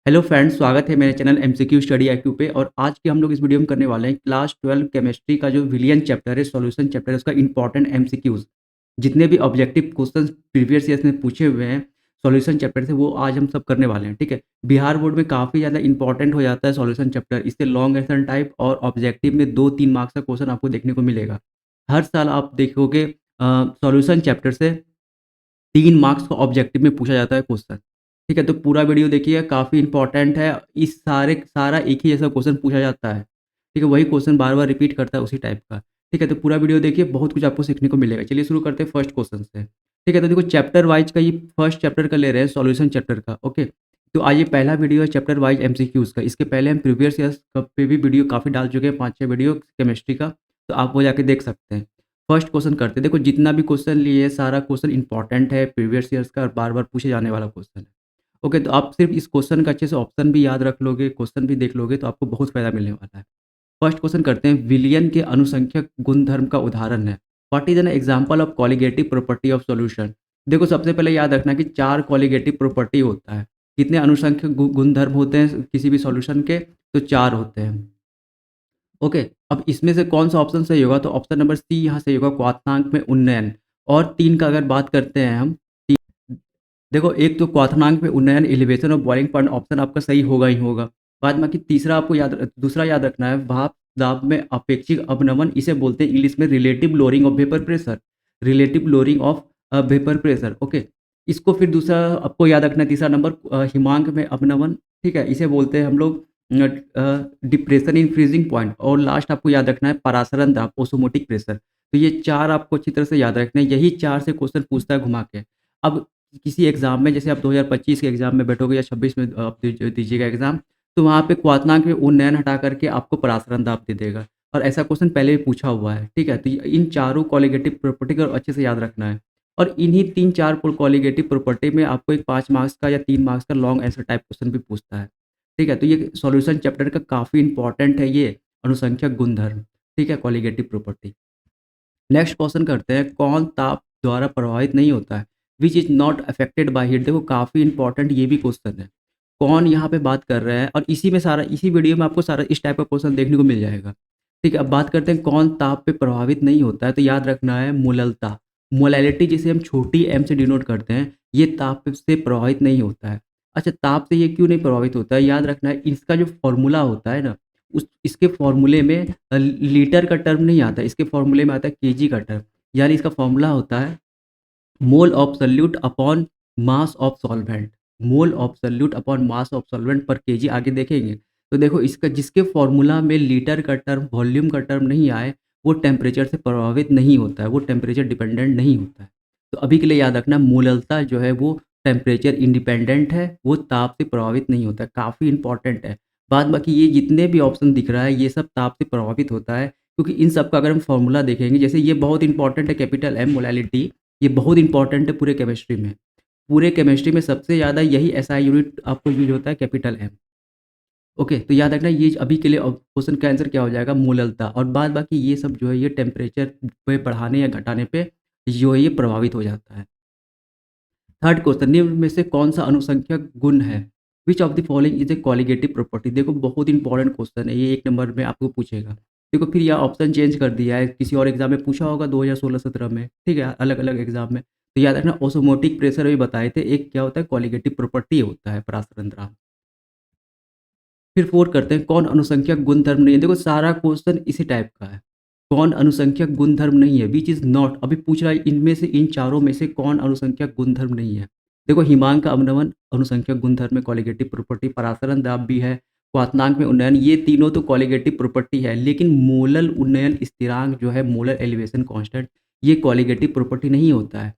Hello friends, स्वागत है मेरे चैनल एमसीक्यू स्टडी आईक्यू पे। और आज की हम लोग इस वीडियो में करने वाले हैं क्लास 12 केमिस्ट्री का जो विलियन चैप्टर है, सॉल्यूशन चैप्टर है, उसका इंपॉर्टेंट एमसीक्यूज। जितने भी ऑब्जेक्टिव क्वेश्चंस प्रीवियस ईयर्स में पूछे हुए हैं सॉल्यूशन चैप्टर से, वो आज हम सब करने वाले हैं। ठीक है, बिहार बोर्ड में काफ़ी ज़्यादा इंपॉर्टेंट हो जाता है सॉल्यूशन चैप्टर। इससे लॉन्ग आंसर टाइप और ऑब्जेक्टिव में 2-3 मार्क्स का क्वेश्चन आपको देखने को मिलेगा। हर साल आप देखोगे सॉल्यूशन चैप्टर से 3 मार्क्स का ऑब्जेक्टिव में पूछा जाता है क्वेश्चन। ठीक है, तो पूरा वीडियो देखिए, काफ़ी इंपॉर्टेंट है। इस सारा एक ही जैसा क्वेश्चन पूछा जाता है। ठीक है, वही क्वेश्चन बार-बार रिपीट करता है उसी टाइप का। ठीक है, तो पूरा वीडियो देखिए, बहुत कुछ आपको सीखने को मिलेगा। चलिए शुरू करते हैं फर्स्ट क्वेश्चन से। ठीक है, तो देखो चैप्टर वाइज़ का ये फर्स्ट चैप्टर का ले रहे हैं, सॉल्यूशन चैप्टर का। ओके, तो आज ये पहला वीडियो है चैप्टर वाइज़ एमसीक्यूज़ का। इसके पहले हम प्रीवियस ईयर्स क पे भी वीडियो काफ़ी डाल चुके हैं, 5-6 वीडियो केमिस्ट्री का, तो आप वो जाके देख सकते हैं। फर्स्ट क्वेश्चन करते हैं। देखो जितना भी क्वेश्चन लिए सारा क्वेश्चन इंपॉर्टेंट है, प्रीवियस ईयर्स का और बार-बार पूछे जाने वाला क्वेश्चन है। ओके, तो आप सिर्फ इस क्वेश्चन का अच्छे से ऑप्शन भी याद रख लोगे, क्वेश्चन भी देख लोगे, तो आपको बहुत फ़ायदा मिलने वाला है। फर्स्ट क्वेश्चन करते हैं, विलयन के अनुसंख्यक गुणधर्म का उदाहरण है। What is an example of colligative property of solution? देखो सबसे पहले याद रखना कि 4 कोलिगेटिव प्रॉपर्टी होता है। कितने अनुसंख्यक गुणधर्म होते हैं किसी भी सॉल्यूशन के? तो 4 होते हैं। ओके, अब इसमें से कौन-सा ऑप्शन सही होगा? तो ऑप्शन नंबर सी यहाँ सही होगा, क्वाथनांक में उन्नयन। और 3 का अगर बात करते हैं हम, ती देखो एक तो क्वाथनांक में उन्नयन, elevation of boiling point, option आपका सही होगा ही होगा। बाद बाकी तीसरा आपको दूसरा याद रखना है, भाप दाब में अपेक्षिक अवनमन, इसे बोलते हैं इंग्लिश में relative lowering of vapour pressure. Relative lowering of vapour pressure. Okay, इसको फिर दूसरा आपको याद रखना है, तीसरा नंबर हिमांक में अवनमन। ठीक है, इसे बोलते हैं हम लोग डिप्रेशन इन फ्रीजिंग पॉइंट। और लास्ट आपको याद रखना है परासरण दाब, ओस्मोटिक प्रेशर। तो ये 4 आपको अच्छी तरह से याद रखने हैं, यही 4 से क्वेश्चन पूछता है घुमा के। अब किसी एग्ज़ाम में, जैसे आप 2025 के एग्ज़ाम में बैठोगे या 26 में आप दीजिएगा एग्ज़ाम, तो वहाँ पे क्वाथनांक में उन्नयन हटा करके आपको परासरण दाब दे देगा। और ऐसा क्वेश्चन पहले भी पूछा हुआ है। ठीक है, तो इन चारों कॉलिगेटिव प्रॉपर्टी को अच्छे से याद रखना है। और इन्हीं 3-4 कॉलिगेटिव प्रॉपर्टी में आपको एक 5 मार्क्स का या 3 मार्क्स का लॉन्ग आंसर टाइप क्वेश्चन भी पूछता है। ठीक है, तो ये सॉल्यूशन चैप्टर का काफ़ी इंपॉर्टेंट है ये अनुसंख्यक गुणधर्म। ठीक है, कॉलिगेटिव प्रॉपर्टी। नेक्स्ट क्वेश्चन करते हैं, कौन ताप द्वारा प्रभावित नहीं होता है? Which is not affected by heat. देखो काफ़ी इंपॉर्टेंट ये भी क्वेश्चन है। कौन यहाँ पे बात कर रहा है, और इसी में सारा, इसी वीडियो में आपको सारा इस टाइप का क्वेश्चन देखने को मिल जाएगा। ठीक है, अब बात करते हैं कौन ताप पे प्रभावित नहीं होता है, तो याद रखना है मोललता। मोलैलिटी जिसे हम छोटी एम से डिनोट करते हैं, ये ताप से प्रभावित नहीं होता है। अच्छा, ताप से ये क्यों नहीं प्रभावित होता है? याद रखना है, इसका जो फॉर्मूला होता है ना, उस इसके फॉर्मूले में लीटर का टर्म नहीं आता है, इसके फॉर्मूले में आता है केजी का टर्म। यानी इसका फॉर्मूला होता है mole of solute upon mass of solvent. Mole of solute upon mass of solvent पर केजी, आगे देखेंगे। तो देखो इसका जिसके फॉर्मूला में लीटर का टर्म, वॉल्यूम का टर्म नहीं आए, वो टेम्परेचर से प्रभावित नहीं होता है, वो टेम्परेचर डिपेंडेंट नहीं होता है। तो अभी के लिए याद रखना, मोललता जो है वो टेम्परेचर इंडिपेंडेंट है, वो ताप से प्रभावित नहीं होता है, काफ़ी इंपॉर्टेंट है। बाद बाकी ये जितने भी ऑप्शन दिख रहा है, ये सब ताप से प्रभावित होता है, क्योंकि इन सब का अगर हम फॉर्मूला देखेंगे, जैसे ये बहुत इंपॉर्टेंट है, कैपिटल एम मोलैलिटी, ये बहुत इंपॉर्टेंट है पूरे केमिस्ट्री में। पूरे केमिस्ट्री में सबसे ज़्यादा यही एसआई यूनिट आपको यूज़ होता है, कैपिटल एम। ओके, तो याद रखना ये अभी के लिए क्वेश्चन का आंसर क्या हो जाएगा, मोललता। और बाद बाकी ये सब जो है, ये टेम्परेचर पे बढ़ाने या घटाने पे जो है ये प्रभावित हो जाता है। थर्ड क्वेश्चन, निम्न में से कौन-सा अनुसंख्यक गुण है? Which of the following is a colligative property. देखो बहुत इंपॉर्टेंट क्वेश्चन है ये, 1 नंबर में आपको पूछेगा। देखो फिर यहाँ ऑप्शन चेंज कर दिया है, किसी और एग्ज़ाम में पूछा होगा 2016-17 में, ठीक है? अलग-अलग एग्ज़ाम में। तो याद रखना, ओस्मोटिक प्रेशर अभी बताए थे, एक क्या होता है, कॉलिगेटिव प्रॉपर्टी होता है परासरण द्राव। फिर 4 करते हैं, कौन अनुसंख्यक गुणधर्म नहीं है? देखो सारा क्वेश्चन इसी टाइप का है। कौन अनुसंख्यक गुणधर्म नहीं है? व्हिच इज़ नॉट, अभी पूछ रहा है इनमें से, इन चारों में से कौन अनुसंख्यक गुणधर्म नहीं है? देखो हिमांक का अवनमन अनुसंख्यक गुणधर्म में कॉलिगेटिव प्रॉपर्टी, परासरण दाब भी है, क्वाथनांक में उन्नयन, ये तीनों तो कॉलिगेटिव प्रॉपर्टी है, लेकिन मोलल उन्नयन स्थिरांक जो है, मोलर एलिवेशन कांस्टेंट, ये कॉलिगेटिव प्रॉपर्टी नहीं होता है।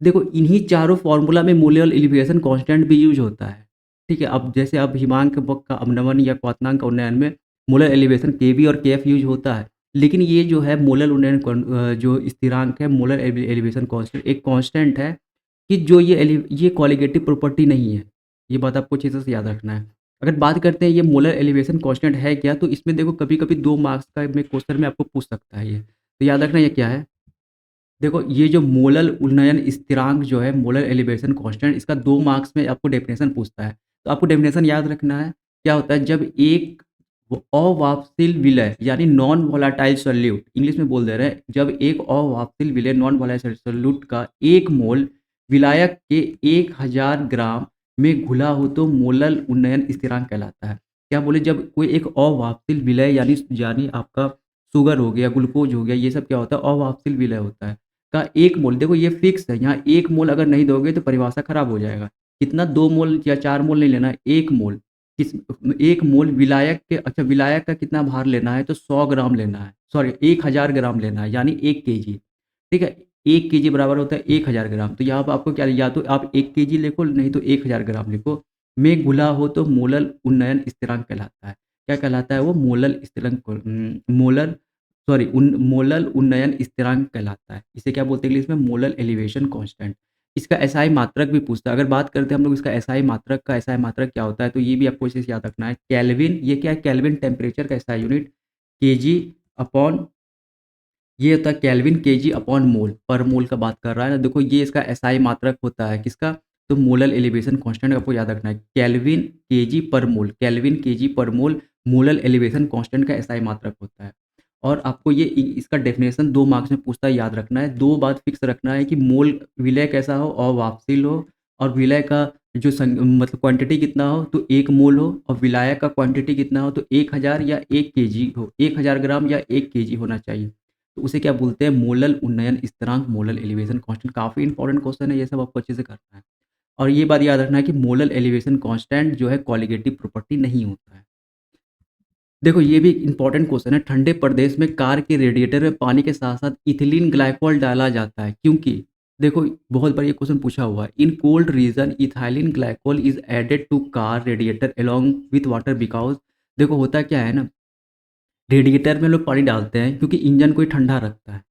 देखो इन्हीं चारों फ़ॉर्मूला में मोलर एलिवेशन कांस्टेंट भी यूज़ होता है। ठीक है? अब जैसे अब हिमांक बक का अवनमन या क्वाथनांक का उन्नयन में मोलर एलिवेशन केवी और केएफ यूज़ होता है। लेकिन ये जो है मोलर उन्नयन जो स्थिरांक है, मोलर एलिवेशन कांस्टेंट, एक कांस्टेंट है कि जो ये कॉलिगेटिव प्रॉपर्टी नहीं है। ये बात आपको अच्छे से याद रखना है। अगर बात करते हैं ये मोलर एलिवेशन कांस्टेंट है क्या? तो इसमें देखो कभी-कभी 2 मार्क्स का में क्वेश्चन में आपको पूछ सकता है ये। तो याद रखना ये क्या है? देखो ये जो मोलल उन्नयन स्थिरांक जो है, मोलर एलिवेशन कांस्टेंट, इसका 2 मार्क्स में आपको डेफिनेशन पूछता है। तो आपको डेफिनेशन याद रखना है, क्या होता है जब एक अवाष्पशील विलय यानी नॉन वोलेटाइल सॉल्यूट इंग्लिश में बोल दे रहे हैं, जब एक अवाष्पशील विलय नॉन वोलेटाइल सॉल्यूट का 1 मोल विलायक के 1000 ग्राम में घुला हो तो मोलल उन्नयन स्थिरांक कहलाता है। क्या बोले जब कोई एक अवाष्पशील विलय यानी आपका शुगर हो गया, ग्लूकोज हो गया, ये सब क्या होता है अवाष्पशील विलय होता है, का 1 मोल देखो ये फिक्स है, यहाँ 1 मोल अगर नहीं दोगे तो परिभाषा खराब हो जाएगा। कितना 2 मोल या 4 मोल नहीं लेना है, 1 मोल। किस 1 मोल विलायक के अच्छा विलायक का कितना भार लेना है तो 100 ग्राम लेना है, सॉरी 1000 ग्राम लेना है यानी 1 केजी, ठीक है? 1 केजी बराबर होता है 1000 ग्राम। तो यहाँ पे आपको क्या या तो आप 1 केजी लिखो नहीं तो 1000 ग्राम लिखो। में घुला हो तो मोलल उन्नयन स्थिरांक कहलाता है। क्या कहलाता है वो? मोलल स्थिरांक मोलर सॉरी मोलल उन्नयन स्थिरांक कहलाता है। इसे क्या बोलते हैं इंग्लिश में? Molal elevation constant. इसका एसआई मात्रक भी पूछता है। अगर बात करते हैं हम लोग इसका एसआई मात्रक का, एसआई मात्रक क्या होता है? तो ये भी आपको इसे याद रखना है। केल्विन, ये क्या है? केल्विन टेम्परेचर का एसआई यूनिट, केजी अपॉन ये होता है केल्विन केजी अपॉन मोल, पर मोल का बात कर रहा है ना। देखो ये इसका एसआई मात्रक होता है किसका? तो मोलल एलिवेशन कांस्टेंट आपको याद रखना है। केल्विन केजी पर मोल, केल्विन केजी पर मोल मोलल एलिवेशन कांस्टेंट का एसआई मात्रक होता है। और आपको ये इसका डेफिनेशन 2 मार्क्स में पूछता है, याद रखना है। 2 बात फिक्स रखना है कि मोल विलय कैसा हो और वापसील हो, और विलय का जो मतलब क्वांटिटी कितना हो तो 1 मोल हो, और विलायक का क्वांटिटी कितना हो तो 1000 या 1 केजी हो, 1000 ग्राम या 1 केजी होना चाहिए। तो उसे क्या बोलते हैं? मोलल उन्नयन स्थिरांक, मोलल एलिवेशन कांस्टेंट। काफ़ी इंपॉर्टेंट क्वेश्चन है, ये सब आपको अच्छे से करना है। और ये बात याद रखना है कि मोलल एलिवेशन कांस्टेंट जो है कोलिगेटिव प्रॉपर्टी नहीं होता है। देखो ये भी इंपॉर्टेंट क्वेश्चन है। ठंडे प्रदेश में कार के रेडिएटर में पानी के साथ-साथ इथिलीन ग्लाइकोल डाला जाता है, क्योंकि देखो बहुत बार ये क्वेश्चन पूछा हुआ है। In cold region ethylene glycol is added to car radiator along with water because देखो होता क्या है ना, रेडिएटर में लोग पानी डालते हैं क्योंकि इंजन को ही ठंडा रखता है।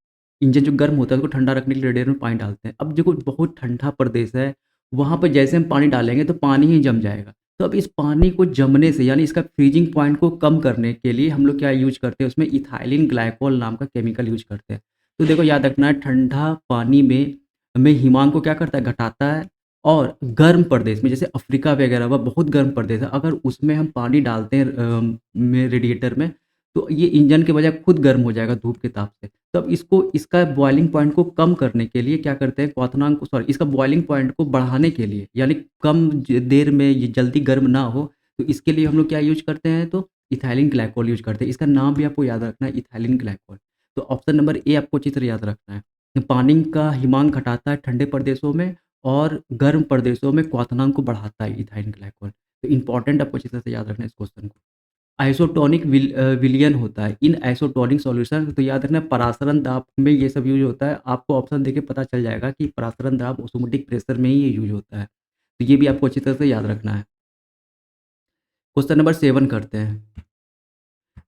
इंजन जो गर्म होता है उसको ठंडा रखने के लिए रेडिएटर में पानी डालते हैं। अब देखो बहुत ठंडा प्रदेश है, वहाँ पे जैसे हम पानी डालेंगे तो पानी ही जम जाएगा। तो अब इस पानी को जमने से यानी इसका फ्रीजिंग पॉइंट को कम करने के लिए हम लोग क्या यूज़ करते हैं, उसमें इथाइलिन ग्लाइकोल नाम का केमिकल यूज़ करते हैं। तो देखो याद रखना है, ठंडा पानी में हिमांक को क्या करता है? घटाता है। और गर्म प्रदेश में जैसे अफ्रीका वगैरह वह बहुत गर्म प्रदेश है, अगर उसमें हम पानी डालते हैं में रेडिएटर में, तो ये इंजन के बजाय खुद गर्म हो जाएगा धूप के ताप से। तो अब इसको इसका बॉइलिंग पॉइंट को कम करने के लिए क्या करते हैं, क्वथनांक को सॉरी इसका बॉइलिंग पॉइंट को बढ़ाने के लिए यानी कम देर में ये जल्दी गर्म ना हो, तो इसके लिए हम लोग क्या यूज करते हैं? तो इथाइलिन ग्लाइकोल यूज करते हैं। इसका नाम भी आपको याद रखना है, इथाइलिन ग्लाइकोल। तो ऑप्शन नंबर ए आपको अच्छी तरह याद रखना है। पानी का हिमांक घटाता है ठंडे प्रदेशों में, और गर्म प्रदेशों में क्वथनांक को बढ़ाता है इथाइलिन ग्लाइकोल। तो इंपॉर्टेंट आपको अच्छी तरह से याद रखना है इस क्वेश्चन को। आइसोटोनिक विलयन होता है इन आइसोटोनिक सॉल्यूशन, तो याद रखना परासरण दाब में ये सब यूज होता है। आपको ऑप्शन देके पता चल जाएगा कि परासरण दाब ऑटोमेटिक प्रेशर में ही ये यूज होता है। तो ये भी आपको अच्छी तरह से याद रखना है। क्वेश्चन नंबर 7 करते हैं।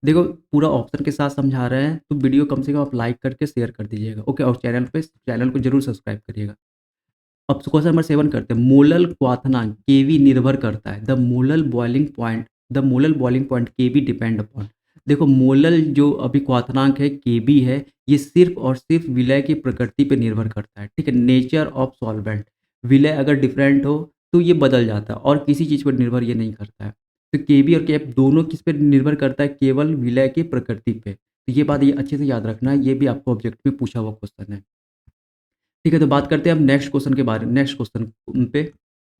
देखो पूरा ऑप्शन के साथ समझा रहे हैं, तो वीडियो कम से कम आप लाइक करके शेयर कर दीजिएगा, ओके? और चैनल को जरूर सब्सक्राइब करिएगा। अब क्वेश्चन नंबर 7 करते हैं। मोलल क्वथनांक केवी निर्भर करता है, the molal boiling point KV depend upon. देखो मोलल जो अभी क्वथनांक है केवी है, ये सिर्फ और सिर्फ विलय की प्रकृति पे निर्भर करता है, ठीक है? नेचर ऑफ सॉल्वेंट, विलय अगर डिफरेंट हो तो ये बदल जाता है, और किसी चीज़ पर निर्भर ये नहीं करता है। तो केवी और केएफ दोनों किस पे निर्भर करता है? केवल विलय की प्रकृति पे। तो ये बात ये अच्छे से याद रखना है, ये भी आपको ऑब्जेक्टिव में पूछा हुआ क्वेश्चन है। ठीक है, तो बात करते हैं अब नेक्स्ट क्वेश्चन पे।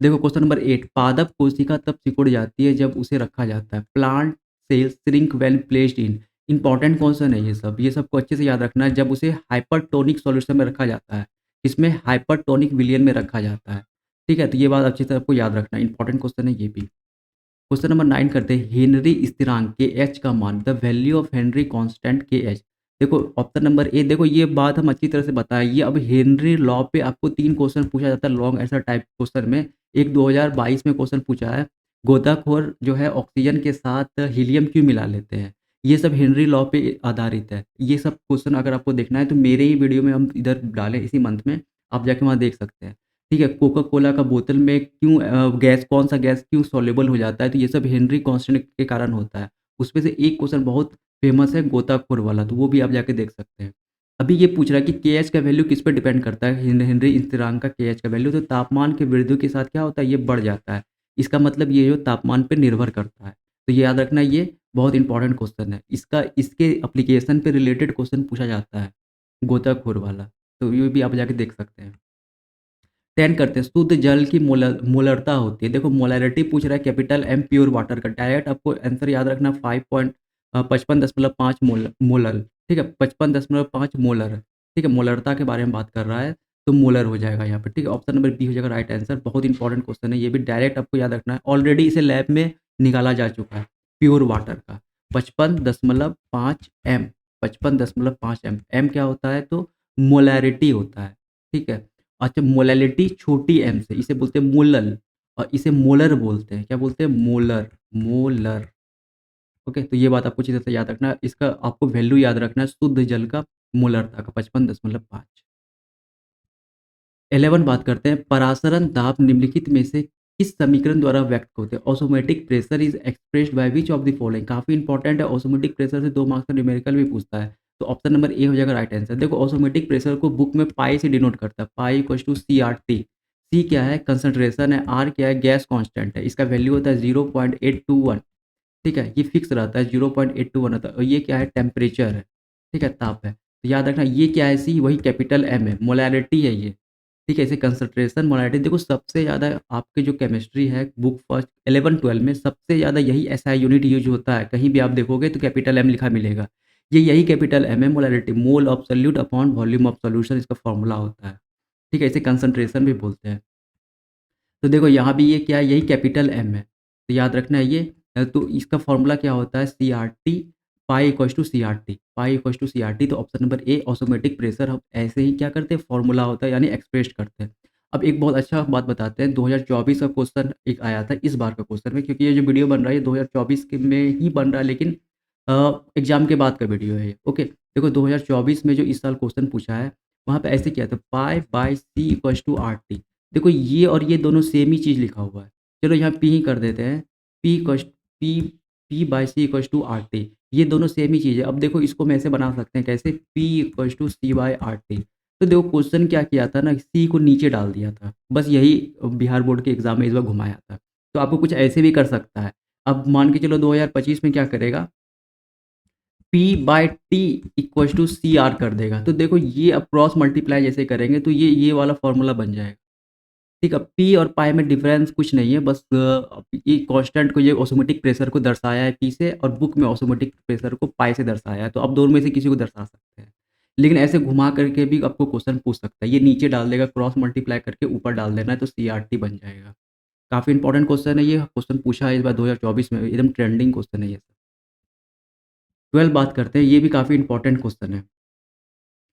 देखो क्वेश्चन नंबर 8, पादप कोशिका तब सिकुड़ जाती है जब उसे रखा जाता है। Plant cells shrink when placed in. Important question है ये सब को अच्छे से याद रखना है, जब उसे हाइपरटोनिक सॉल्यूशन में रखा जाता है। इसमें हाइपरटोनिक विलयन में रखा जाता है। ठीक है, तो ये बात अच्छी तरह आपको याद रखना है, इंपॉर्टेंट क्वेश्चन है ये भी। क्वेश्चन नंबर 9 करते हैं। हेनरी स्थिरांक के एच का मान, the value of Henry constant के एच। देखो ऑप्शन नंबर ए, देखो ये बात हम अच्छी तरह से बताएं। ये अब हेनरी लॉ पे आपको 3 क्वेश्चन पूछा जाता है लॉन्ग आंसर टाइप क्वेश्चन में। एक 2022 में क्वेश्चन पूछा है, गोताखोर जो है ऑक्सीजन के साथ हीलियम क्यों मिला लेते हैं। ये सब हेनरी लॉ पे आधारित है। ये सब क्वेश्चन अगर आपको देखना है तो मेरे ही वीडियो में हम इधर डालें इसी मंथ में, आप जाके वहाँ देख सकते हैं। ठीक है, कोका कोला का बोतल में क्यों गैस कौन सा गैस क्यों सॉल्युबल हो जाता है, तो ये सब हेनरी कांस्टेंट के कारण होता है। उसमें से एक क्वेश्चन बहुत फेमस है गोताखोर वाला, तो वो भी आप जाके देख सकते हैं। अभी ये पूछ रहा है कि केएच का वैल्यू किस पे डिपेंड करता है, हेनरी स्थिरांक का केएच का वैल्यू, तो तापमान की वृद्धि के साथ क्या होता है, ये बढ़ जाता है। इसका मतलब ये जो तापमान पे निर्भर करता है। तो ये याद रखना, ये बहुत इंपॉर्टेंट क्वेश्चन है। इसके एप्लीकेशन पे रिलेटेड क्वेश्चन पूछा जाता है, गोताखोर वाला। तो ये भी आप जाके देख सकते हैं। 10 करते हैं, शुद्ध जल की मोलरता होती है। देखो मोलैरिटी पूछ रहा है कैपिटल एम प्योर वाटर का। डायरेक्ट आपको आंसर याद रखना 55.5 मोलर, ठीक है, 55.5 मोलर, ठीक है, मोलरता के बारे में बात कर रहा है, तो मोलर हो जाएगा यहाँ पे, ठीक है। ऑप्शन नंबर बी हो जाएगा राइट आंसर। बहुत इंपॉर्टेंट क्वेश्चन है, ये भी डायरेक्ट आपको याद रखना है। ऑलरेडी इसे लैब में निकाला जा चुका है प्योर वाटर का। 55.5 एम, 55.5 एम। एम क्या होता है? तो मोलैरिटी होता है, ठीक है। अच्छा, मोलैलिटी छोटी एम से, इसे बोलते हैं मोलल, और इसे मोलर बोलते हैं। क्या बोलते हैं? Molar, molar. ओके, तो ये बात आपको अच्छी तरह से याद रखना है। इसका आपको वैल्यू याद रखना है शुद्ध जल का मोलरता का 55.5। 11 बात करते हैं, परासरण दाब निम्नलिखित में से किस समीकरण द्वारा व्यक्त होते हैं? Automatic pressure is expressed by which of the following. काफी इंपॉर्टेंट है, ऑटोमेटिक प्रेशर से 2 मार्क्स का न्यूमेरिकल भी पूछता है। तो ऑप्शन नंबर ए हो जाएगा राइट आंसर। देखो ऑटोमेटिक प्रेशर को बुक में पाई से डिनोट करता है, pi equals to C R T. C क्या है? कंसंट्रेशन है। आर क्या है? गैस कांस्टेंट है। इसका वैल्यू होता है 0.821, ठीक है, ये फिक्स रहता है, 0.821 होता है। और ये क्या है? टेम्परेचर है, ठीक है, ताप है। तो याद रखना ये क्या है? सी, वही कैपिटल एम है, मोलैरिटी है ये, ठीक है। इसे कंसंट्रेशन, मोलैरिटी। देखो सबसे ज़्यादा आपके जो केमिस्ट्री है बुक फर्स्ट 11-12 में सबसे ज़्यादा यही एसआई यूनिट यूज होता है। कहीं भी आप देखोगे तो कैपिटल एम लिखा मिलेगा। ये यही कैपिटल एम है, molarity, mole of solute upon volume of solution, इसका फॉर्मूला होता है, ठीक है। इसे कंसंट्रेशन भी बोलते हैं। तो देखो यहाँ भी ये क्या है? यही कैपिटल एम है। तो याद रखना है ये। तो इसका फॉर्मूला क्या होता है? C R T, pi equals to C R T, pi equals to C R T. तो option number A, automatic pressure, हम ऐसे ही क्या करते हैं? फॉर्मूला होता है, यानी एक्सप्रेस करते हैं। अब एक बहुत अच्छा बात बताते हैं, 2024 का क्वेश्चन एक आया था इस बार का क्वेश्चन में, क्योंकि ये जो वीडियो बन रहा है ये 2024 के में ही बन रहा है, लेकिन एग्जाम के बाद का वीडियो है ये। ओके, देखो 2024 में जो इस साल क्वेश्चन पूछा है, वहाँ पे ऐसे किया था, pi by C equals to R T. देखो ये और ये दोनों सेम ही चीज़ लिखा हुआ है। चलो यहाँ पी ही कर देते हैं। P equals P P by C equals to R T. ये दोनों सेम ही चीज़ है। अब देखो इसको मैं ऐसे बना सकते हैं, कैसे? P equals to C by R T. तो देखो क्वेश्चन क्या किया था ना, सी को नीचे डाल दिया था। बस यही बिहार बोर्ड के एग्जाम में इस बार घुमाया था। तो आपको कुछ ऐसे भी कर सकता है। अब मान के चलो 2025 में क्या करेगा, P by T equals to C R कर देगा। तो देखो ये अब क्रॉस मल्टीप्लाई जैसे करेंगे तो ये वाला फॉर्मूला बन जाएगा, ठीक है। पी और पाई में डिफरेंस कुछ नहीं है, बस ये कांस्टेंट को, ये ऑटोमेटिक प्रेशर को दर्शाया है पी से, और बुक में ऑटोमेटिक प्रेशर को पाई से दर्शाया है। तो आप दोनों में से किसी को दर्शा सकते हैं, लेकिन ऐसे घुमा करके भी आपको क्वेश्चन पूछ सकता है। ये नीचे डाल देगा, क्रॉस मल्टीप्लाई करके ऊपर डाल देना है, तो सी आर टी बन जाएगा। काफ़ी इंपॉर्टेंट क्वेश्चन है ये, क्वेश्चन पूछा है इस बार 2024 में, एकदम ट्रेंडिंग क्वेश्चन है ये। 12 बात करते हैं, ये भी काफ़ी इंपॉर्टेंट क्वेश्चन है।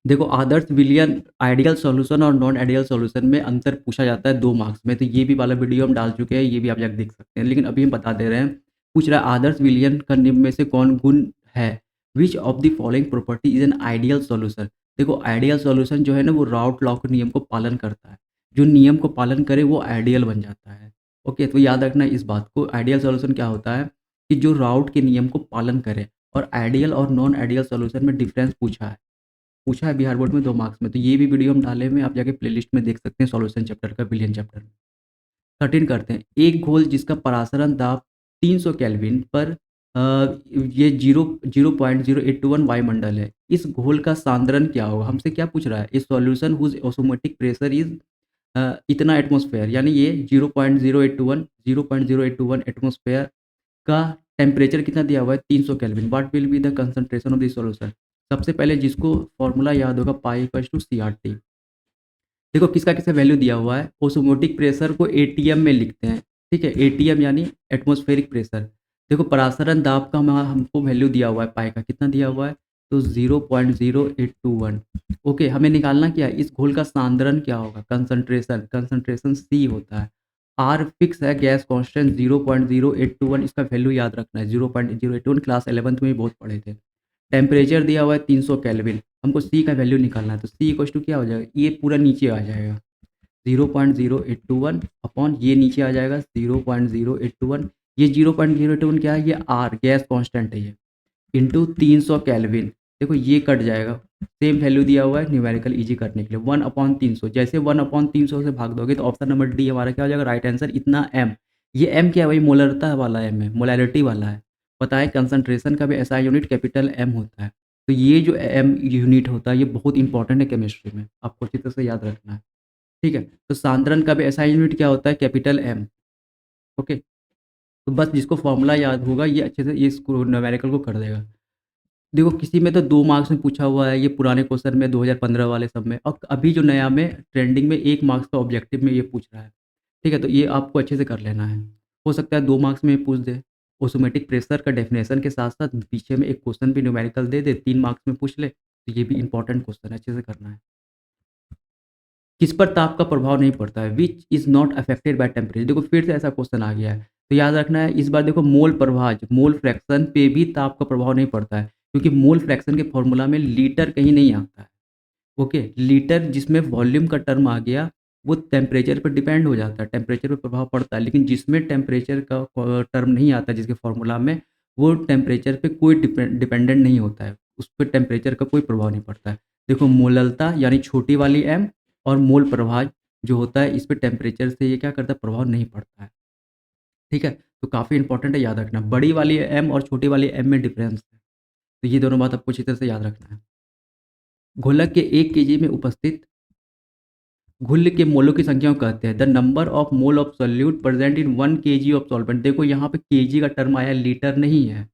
देखो आदर्श विलियन आइडियल सॉल्यूशन और नॉन आइडियल सॉल्यूशन में अंतर पूछा जाता है 2 मार्क्स में। तो ये भी वाला वीडियो हम डाल चुके हैं, ये भी आप जाके देख सकते हैं। लेकिन अभी हम बता दे रहे हैं, पूछ रहा है आदर्श विलियन का निम्न में से कौन गुण है? Which of the following property is an ideal solution. देखो आइडियल सॉल्यूशन जो है ना, वो राउट लॉ के नियम को पालन करता है। जो नियम को पालन करे वो आइडियल बन जाता है। ओके, तो याद रखना इस बात को। आइडियल सॉल्यूशन क्या होता है कि जो राउट के नियम को पालन करे। और आइडियल और नॉन आइडियल सॉल्यूशन में डिफरेंस पूछा है बिहार बोर्ड में 2 मार्क्स में। तो ये भी वीडियो हम डाले हुए हैं, आप जाके प्लेलिस्ट में देख सकते हैं, सॉल्यूशन चैप्टर का, विलियन चैप्टर में। 13 करते हैं, एक घोल जिसका परासरण दाब 300 केल्विन पर ये 0.0821 वायुमंडल है, इस घोल का सांद्रण क्या होगा? हमसे क्या पूछ रहा है? इस solution whose osmotic pressure is इतना एटमॉस्फेयर, यानी ये 0.0821 एटमॉस्फेयर का टेम्परेचर कितना दिया हुआ है? 300 kelvin. What will be the concentration of this solution? सबसे पहले जिसको फॉर्मूला याद होगा, pi equals to C R T. देखो किसका किसका वैल्यू दिया हुआ है। ओस्मोटिक प्रेशर को एटीएम में लिखते हैं, ठीक है, एटीएम यानी एटमॉस्फेरिक प्रेशर। देखो परासरण दाब का हमको वैल्यू दिया हुआ है, पाई का कितना दिया हुआ है? तो 0.0821। ओके, हमें निकालना क्या है? इस घोल का सांद्रण क्या होगा? कंसंट्रेशन, कंसंट्रेशन सी होता है। आर फिक्स है, गैस कांस्टेंट 0.0821, इसका वैल्यू याद रखना है 0.081, क्लास 11th में भी बहुत पढ़े थे। टेम्परेचर दिया हुआ है 300 केल्विन, हमको सी का वैल्यू निकालना है। तो सी इक्वल्स टू क्या हो जाएगा? ये पूरा नीचे आ जाएगा 0.0821 अपॉन ये नीचे आ जाएगा 0.081। ये 0.081 क्या है? ये आर गैस कांस्टेंट है ये, इंटू 300 केल्विन। देखो ये कट जाएगा, सेम वैल्यू दिया हुआ है न्यूमेरिकल इजी करने के लिए, 1/300। जैसे 1/300 से भाग दोगे तो ऑप्शन नंबर डी हमारा क्या हो जाएगा? Right answer. इतना एम, ये एम क्या है, वही मोलरता वाला एम है, मोलैलिटी वाला है। पता है कंसंट्रेशन का भी एसआई यूनिट कैपिटल एम होता है। तो ये जो एम यूनिट होता है ये बहुत इंपॉर्टेंट है केमिस्ट्री में, आपको अच्छी तरह से याद रखना है। ठीक है? तो सांद्रण का भी एसआई यूनिट क्या होता है, कैपिटल एम। ओके? तो बस जिसको फ़ॉर्मूला याद होगा ये अच्छे से ये इसको न्यूमेरिकल को कर देगा। देखो किसी में तो 2 मार्क्स में पूछा हुआ है, ये पुराने क्वेश्चन में 2015 वाले सब में, और अभी जो नया में ट्रेंडिंग में 1 मार्क्स का ऑब्जेक्टिव में ये पूछ रहा है। ठीक है? तो ये आपको अच्छे से कर लेना है। हो सकता है 2 मार्क्स में पूछ दे। ऑटोमेटिक प्रेशर का डेफिनेशन के साथ-साथ पीछे में एक क्वेश्चन भी न्यूमेरिकल दे दे, 3 मार्क्स में पूछ ले, तो ये भी इम्पोर्टेंट क्वेश्चन है, अच्छे से करना है। किस पर ताप का प्रभाव नहीं पड़ता है? Which is not affected by temperature. देखो फिर से ऐसा क्वेश्चन आ गया है। तो याद रखना है इस बार देखो मोल प्रभाव, मोल फ्रैक्शन पे भी ताप का प्रभाव नहीं पड़ता है, क्योंकि मोल फ्रैक्शन के फॉर्मूला में लीटर कहीं नहीं आता है। ओके? लीटर जिसमें वॉल्यूम का टर्म आ गया, वो टेम्परेचर पे डिपेंड हो जाता है, टेम्परेचर पे प्रभाव पड़ता है। लेकिन जिसमें टेम्परेचर का टर्म नहीं आता जिसके फॉर्मूला में, वो टेम्परेचर पे कोई डिपेंडेंट नहीं होता है। उस पे टेम्परेचर का कोई प्रभाव नहीं पड़ता है। देखो मोललता यानी छोटी वाली एम और मोल प्रभाव जो होता है, इस पे टेम्परेचर से ये क्या करता है, प्रभाव नहीं पड़ता है। ठीक है? तो काफ़ी इंपॉर्टेंट है, याद रखना। बड़ी वाली एम और छोटी वाली एम में डिफरेंस है। तो ये दोनों बात आपको अच्छी तरह से याद रखना है। घोलक के 1 केजी में उपस्थित घुल्ल के मोलों की संख्या को कहते हैं the number of mole of solute present in 1 KG of solvent. देखो यहाँ पे केजी का टर्म आया, लीटर नहीं है।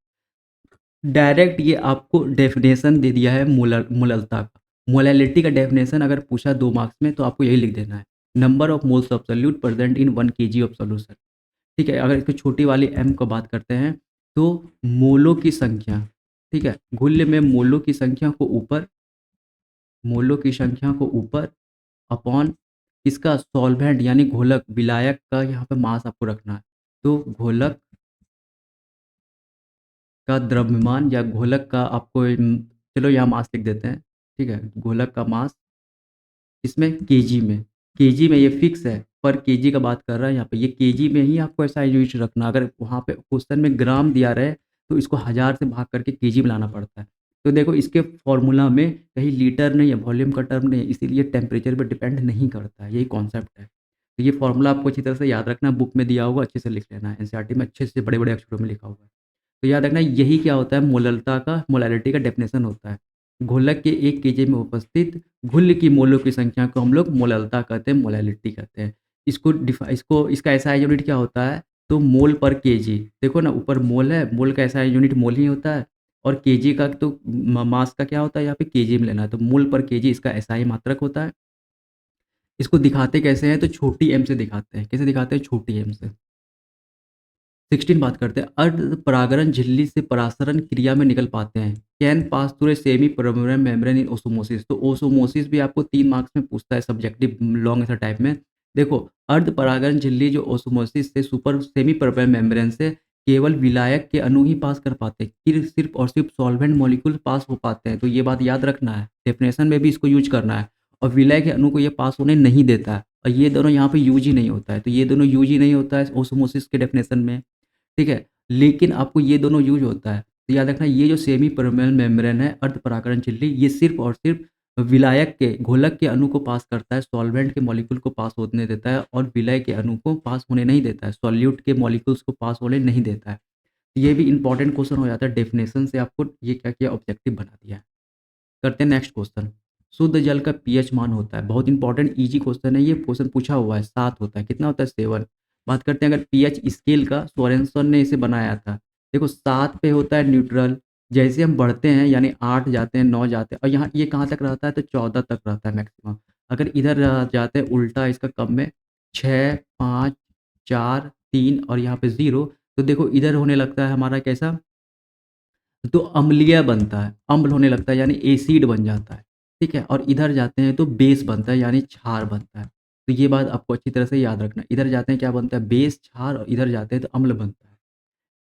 डायरेक्ट ये आपको डेफिनेशन दे दिया है मोललता का। मोलैलिटी का डेफिनेशन अगर पूछा 2 मार्क्स में तो आपको यही लिख देना है। Number of moles of solute present in 1 KG of solution. ठीक है? अगर इसमें छोटी वाली एम को बात करते हैं तो मोलों की संख्या, ठीक है? घुल्ल में मोलों की संख्या को ऊपर अपॉन इसका सॉल्वेंट यानी घोलक, विलायक का यहाँ पे मास आपको रखना है। तो घोलक का द्रव्यमान या घोलक का आपको चलो यहाँ मास लिख देते हैं, ठीक है? घोलक का मास इसमें केजी में ये फिक्स है, पर केजी का बात कर रहा है यहाँ पे, ये केजी में ही आपको ऐसा यूनिट रखना। अगर वहाँ पे क्वेश्चन में ग्राम दिया रहे तो इसको 1000 से भाग करके केजी में लाना पड़ता है। तो देखो इसके फॉर्मूला में कहीं लीटर नहीं है, वॉल्यूम का टर्म नहीं है, इसीलिए टेम्परेचर पे डिपेंड नहीं करता है, यही कॉन्सेप्ट है। तो ये फॉर्मूला आपको अच्छी तरह से याद रखना, बुक में दिया होगा, अच्छे से लिख लेना है, एनसीईआरटी में अच्छे से बड़े-बड़े अक्षरों में लिखा हुआ है। तो याद रखना यही क्या होता है, मोलैलिटी का डेफिनेशन होता है। घोलक के 1 केजी में उपस्थित घुल्ल की मोलों की संख्या को हम लोग मोललता कहते हैं, मोलैलिटी कहते हैं। इसको इसका एसआई यूनिट क्या होता है, तो मोल पर केजी। देखो ना ऊपर मोल है, मोल का एसआई यूनिट मोल ही होता है, और केजी का तो मास का क्या होता है, यहाँ पे केजी में लेना है, तो मोल पर केजी इसका एसआई मात्रक होता है। इसको दिखाते कैसे हैं, तो छोटी एम से दिखाते हैं। कैसे दिखाते हैं, छोटी एम से। 16 बात करते हैं। अर्ध परागण झिल्ली से परासरण क्रिया में निकल पाते हैं। Can pass through a semi permeable membrane in osmosis. तो ओस्मोसिस भी आपको 3 मार्क्स में पूछता है, सब्जेक्टिव लॉन्ग ऐसा टाइप में। देखो अर्ध परागण झिल्ली जो ओस्मोसिस से सुपर सेमी परमेबल मेम्ब्रेन से केवल विलायक के अणु ही पास कर पाते हैं। फिर सिर्फ और सिर्फ सॉल्वेंट मॉलिक्यूल पास हो पाते हैं। तो ये बात याद रखना है, डेफिनेशन में भी इसको यूज करना है, और विलय के अणु को ये पास होने नहीं देता है, और ये दोनों यहाँ पे यूज ही नहीं होता है। तो ये दोनों यूज ही नहीं होता है ओस्मोसिस के डेफिनेशन में। ठीक है? लेकिन आपको ये दोनों यूज़ होता है। तो याद रखना ये जो सेमी परमेबल मेम्ब्रेन है, अर्ध परागण झिल्ली, ये सिर्फ़ और सिर्फ़ विलायक के घोलक के अणु को पास करता है, सॉल्वेंट के मॉलिक्यूल को पास होने देता है, और विलय के अणु को पास होने नहीं देता है, सॉल्यूट के मॉलिक्यूल्स को पास होने नहीं देता है। ये भी इम्पोर्टेंट क्वेश्चन हो जाता है, डेफिनेशन से आपको ये क्या किया, ऑब्जेक्टिव बना दिया है। करते हैं नेक्स्ट क्वेश्चन। शुद्ध जल का पीएच मान होता है, बहुत इंपॉर्टेंट ईजी क्वेश्चन है, ये क्वेश्चन पूछा हुआ है, 7 होता है, कितना होता है, 7। बात करते हैं अगर पीएच स्केल का, सोरेनसन ने इसे बनाया था। देखो 7 पे होता है न्यूट्रल, जैसे हम बढ़ते हैं यानी 8 जाते हैं, 9 जाते हैं, और यहाँ ये कहाँ तक रहता है, तो 14 तक रहता है मैक्सिमम। अगर इधर जाते हैं उल्टा इसका कम में, 6, 5, 4, 3 और यहाँ पे 0, तो देखो इधर होने लगता है हमारा कैसा, तो अम्लीय बनता है, अम्ल होने लगता है यानी एसिड बन जाता है, ठीक है? और इधर जाते हैं तो बेस बनता है यानी क्षार बनता है। तो ये बात आपको अच्छी तरह से याद रखना है। इधर जाते हैं क्या बनता है, बेस, क्षार, और इधर जाते हैं तो अम्ल बनता है,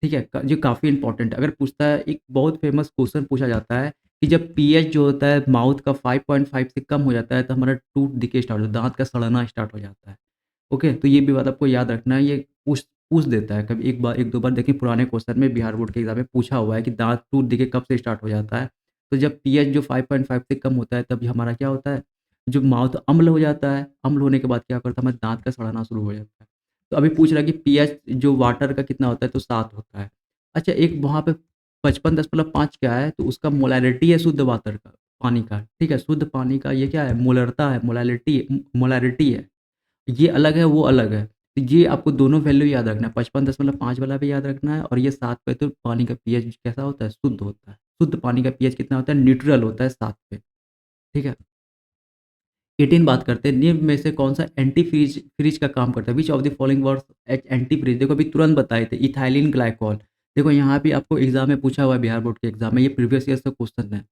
ठीक है? ये काफ़ी इंपॉर्टेंट है। अगर पूछता है, एक बहुत फेमस क्वेश्चन पूछा जाता है कि जब पीएच जो होता है माउथ का 5.5 से कम हो जाता है तो हमारा टूथ डिके स्टार्ट हो, दाँत का सड़ना स्टार्ट हो जाता है। ओके, तो ये भी बात आपको याद रखना है, ये पूछ पूछ देता है कभी, एक बार 1-2 बार देखिए पुराने क्वेश्चन में बिहार बोर्ड के एग्ज़ाम में पूछा हुआ है कि दाँत टूथ देखिए कब से स्टार्ट हो जाता है। तो जब पीएच जो 5.5 से कम होता है तभी हमारा क्या होता है, जो माउथ अम्ल हो जाता है, अम्ल होने के बाद क्या करता है, हमारे दाँत का सड़ना शुरू हो जाता है। तो अभी पूछ रहा है कि पीएच जो वाटर का कितना होता है, तो 7 होता है। अच्छा, एक वहाँ पे 55.5 क्या है, तो उसका मोलैरिटी है शुद्ध वाटर का, पानी का, ठीक है? शुद्ध पानी का ये क्या है, मोलरता है, मोलैरिटी है। ये अलग है, वो अलग है। तो ये आपको दोनों वैल्यू याद रखना है, 55.5 वाला भी याद रखना है, और ये 7 पे तो पानी का पीएच कैसा होता है, शुद्ध होता है। शुद्ध पानी का पीएच कितना होता है, न्यूट्रल होता है 7 पे, ठीक है? 18 बात करते हैं, निम्न में से कौन-सा एंटी फ्रीज फ्रीज का काम करता है? Which of the following words antifreeze, देखो अभी तुरंत बताए थे, इथाइलिन ग्लाइकॉल। देखो यहाँ भी आपको एग्ज़ाम में पूछा हुआ है, बिहार बोर्ड के एग्ज़ाम में, ये प्रीवियस ईयर से क्वेश्चन है।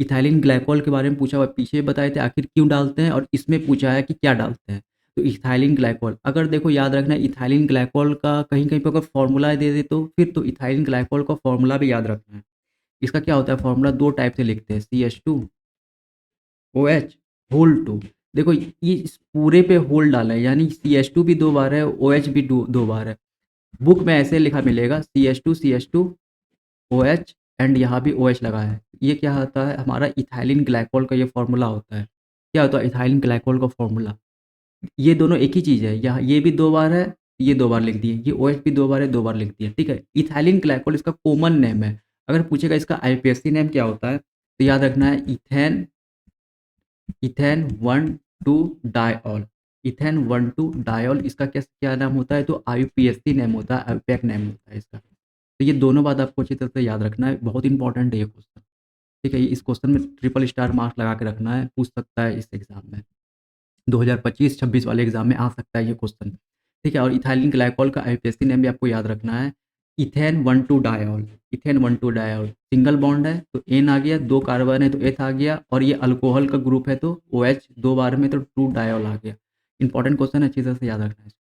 इथाइलिन ग्लाइकॉल के बारे में पूछा हुआ है, पीछे बताए थे आखिर क्यों डालते हैं, और इसमें पूछा है कि क्या डालते हैं। तो इथाइलिन ग्लाइकॉल, अगर देखो याद रखना है, इथाइलिन ग्लाइकॉल का कहीं-कहीं पे अगर फ़ॉर्मूला दे दे तो फिर तो इथाइलिन ग्लाइकॉल का फ़ॉर्मूला भी याद रखना है। इसका क्या होता है फ़ॉर्मूला, 2 टाइप से लिखते हैं, CH2OH होल 2। देखो ये इस पूरे पे होल डाला है, यानी CH2 भी 2 बार है, OH भी 2 बार है। बुक में ऐसे लिखा मिलेगा, CH2OH एंड यहाँ भी OH लगा है। ये क्या होता है, हमारा इथाइलिन ग्लाइकॉल का ये फ़ॉर्मूला होता है। क्या होता है इथाइलिन ग्लाइकॉल का फ़ॉर्मूला? ये दोनों एक ही चीज़ है, यहाँ ये भी 2 बार है, ये 2 बार लिख दिए, ये OH भी 2 बार है, 2 बार लिख दिए, ठीक है? इथाइलिन ग्लाइकॉल इसका कॉमन नेम है। अगर पूछेगा इसका आईपीएससी नेम क्या होता है, तो याद रखना है इथेन इथेन 1,2 डायऑल। इथेन 1,2 डायऑल इसका क्या क्या नाम होता है, तो आईयूपीएसी नेम होता है, आईयूपैक नेम होता है इसका। तो ये दोनों बात आपको अच्छी तरह से याद रखना है, बहुत इंपॉर्टेंट है ये क्वेश्चन, ठीक है? इस क्वेश्चन में ट्रिपल स्टार मार्क्स लगा के रखना है, पूछ सकता है इस एग्ज़ाम में। 2025-26 वाले एग्ज़ाम में आ सकता है ये क्वेश्चन, ठीक है? और इथाइलिन ग्लाइकॉल का आईयूपीएसी नेम भी आपको याद रखना है, इथेन 1,2 डायऑल। इथेन 1,2 डायऑल, सिंगल बॉन्ड है तो एन आ गया, 2 कार्बन है तो एथ आ गया, और ये अल्कोहल का ग्रुप है तो OH 2 बार में तो 2 डायऑल आ गया। इंपॉर्टेंट क्वेश्चन है, अच्छी तरह से याद रखना है इसको।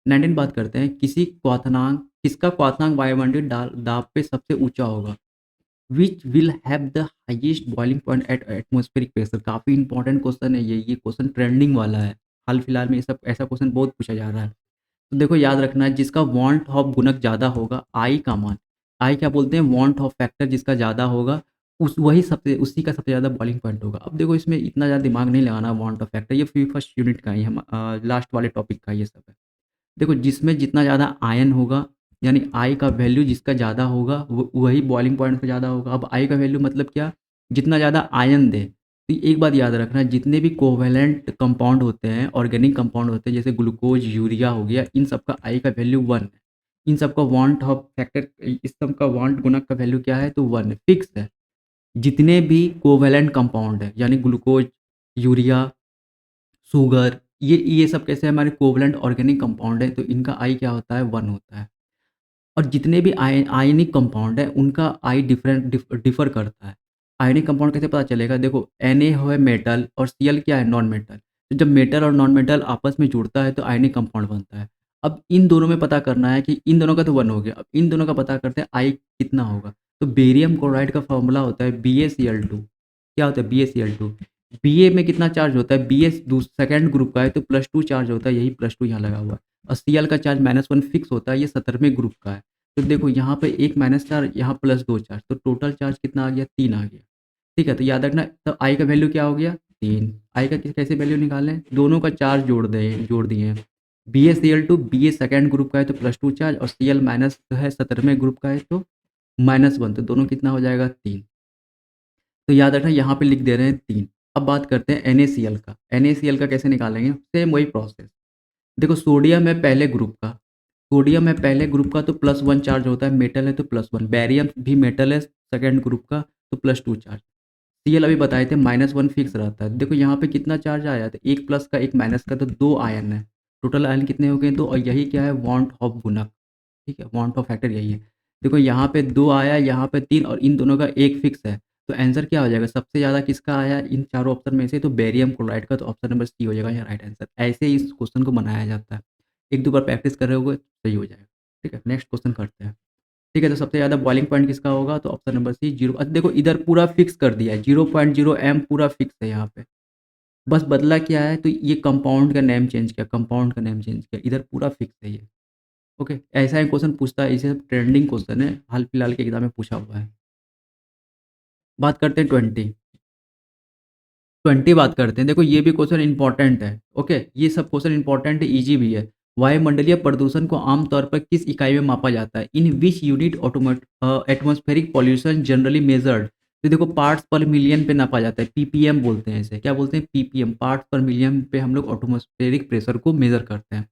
19 बात करते हैं, किसका क्वथनांक वायुमंडलीय दाब पे सबसे ऊँचा होगा? Which will have the highest boiling point at atmospheric pressure, काफ़ी इंपॉर्टेंट क्वेश्चन है ये क्वेश्चन ट्रेंडिंग वाला है। हाल-फिलहाल में ये सब ऐसा क्वेश्चन बहुत पूछा जा रहा है। तो देखो याद रखना है, जिसका वांट ऑफ गुणक ज़्यादा होगा, आई का मान, आई क्या बोलते हैं, वांट ऑफ फैक्टर जिसका ज़्यादा होगा, उसी का सबसे ज़्यादा बॉइलिंग पॉइंट होगा। अब देखो इसमें इतना ज़्यादा दिमाग नहीं लगाना, वांट ऑफ फैक्टर ये फर्स्ट यूनिट का ही हम लास्ट वाले टॉपिक का ये सब है। देखो जिसमें जितना ज़्यादा आयन होगा, यानी आई का वैल्यू जिसका ज़्यादा होगा वही बॉइलिंग पॉइंट पे ज़्यादा होगा। अब आई का वैल्यू मतलब क्या, जितना ज़्यादा आयन दे। तो एक बात याद रखना, जितने भी कोवैलेंट कंपाउंड होते हैं, ऑर्गेनिक कंपाउंड होते हैं, जैसे ग्लूकोज, यूरिया हो गया, इन सब का आई का वैल्यू 1 है। इन सब का वांट ऑफ फैक्टर, इस सब का वांट गुणक का वैल्यू क्या है, तो 1 है, फिक्स है। जितने भी कोवैलेंट कंपाउंड है, यानी ग्लूकोज, यूरिया, शुगर, ये सब कैसे हमारे कोवैलेंट ऑर्गेनिक कंपाउंड है, तो इनका आई क्या होता है, 1 होता है। और जितने भी आयनिक कंपाउंड है, उनका आई डिफर करता है। आयनिक कंपाउंड कैसे पता चलेगा, देखो Na है मेटल और Cl क्या है, नॉन मेटल। तो जब मेटल और नॉन मेटल आपस में जुड़ता है तो आयनिक कंपाउंड बनता है। अब इन दोनों में पता करना है कि इन दोनों का तो 1 हो गया, अब इन दोनों का पता करते हैं आई कितना होगा। तो बेरियम क्लोराइड का फॉर्मूला होता है BaCl2। क्या होता है, BaCl2। Ba में कितना चार्ज होता है, Bs सेकंड ग्रुप का है तो +2 चार्ज होता है, यही +2 यहाँ लगा हुआ है। और Cl का चार्ज -1 फिक्स होता है, ये 17वें ग्रुप का है। तो देखो यहाँ पे 1 माइनस चार्ज, यहाँ +2 चार्ज, तो टोटल चार्ज कितना आ गया, 3 आ गया। ठीक है, तो याद रखना, तो आई का वैल्यू क्या हो गया, 3। आई का कैसे वैल्यू निकालें, दोनों का चार्ज जोड़ दिए हैं। BaCl2, Ba सेकंड ग्रुप का है तो +2 चार्ज, और Cl माइनस है 17वें ग्रुप का है तो -1, तो दोनों कितना हो जाएगा, 3। तो याद रखना यहाँ पे लिख दे रहे हैं 3। अब बात करते हैं NaCl का। NaCl का कैसे निकालेंगे, सेम वही प्रोसेस। देखो सोडियम है पहले ग्रुप का, सोडियम है पहले ग्रुप का तो +1 चार्ज होता है, मेटल है तो +1। बैरियम भी मेटल है सेकंड ग्रुप का तो +2 चार्ज। Cl अभी बताए थे -1 फिक्स रहता है। देखो यहाँ पे कितना चार्ज आया, तो एक प्लस का एक माइनस का, तो 2 आयन है। टोटल आयन कितने हो गए, 2, और यही क्या है, वांट ऑफ गुणक, ठीक है, वांट ऑफ फैक्टर यही है। देखो यहाँ पे 2 आया, यहाँ पे 3, और इन दोनों का 1 फिक्स है। तो आंसर क्या हो जाएगा, सबसे ज़्यादा किसका आया इन चारों ऑप्शन में से, तो बेरियम क्लोराइड का, तो ऑप्शन नंबर सी हो जाएगा यहाँ राइट आंसर। ऐसे ही इस क्वेश्चन को बनाया जाता है। 1-2 बार प्रैक्टिस कर रहे होगे तो सही हो जाएगा। ठीक है, नेक्स्ट क्वेश्चन करते हैं। ठीक है, तो सबसे ज़्यादा बॉइलिंग पॉइंट किसका होगा, तो ऑप्शन नंबर सी 0। अच्छा देखो इधर पूरा फिक्स कर दिया है, 0.0 एम पूरा फिक्स है यहाँ पे। बस बदला क्या है, तो ये कंपाउंड का नेम चेंज किया, कंपाउंड का नेम चेंज किया, इधर पूरा फिक्स है ये। ओके, ऐसा ही क्वेश्चन पूछता है, इसे ट्रेंडिंग क्वेश्चन है, हाल फिलहाल के एग्जाम में पूछा हुआ है। बात करते हैं 20 बात करते हैं। देखो ये भी क्वेश्चन इंपॉर्टेंट है। ओके, ये सब क्वेश्चन इंपॉर्टेंट है, ईजी भी है। वायुमंडलीय प्रदूषण को आमतौर पर किस इकाई में मापा जाता है? In which unit atmospheric pollution generally measured. तो देखो पार्ट्स पर मिलियन पे नापा जाता है, पीपीएम बोलते हैं इसे। क्या बोलते हैं? पीपीएम, पार्ट्स पर मिलियन पे हम लोग एटमॉस्फेरिक प्रेशर को मेजर करते हैं।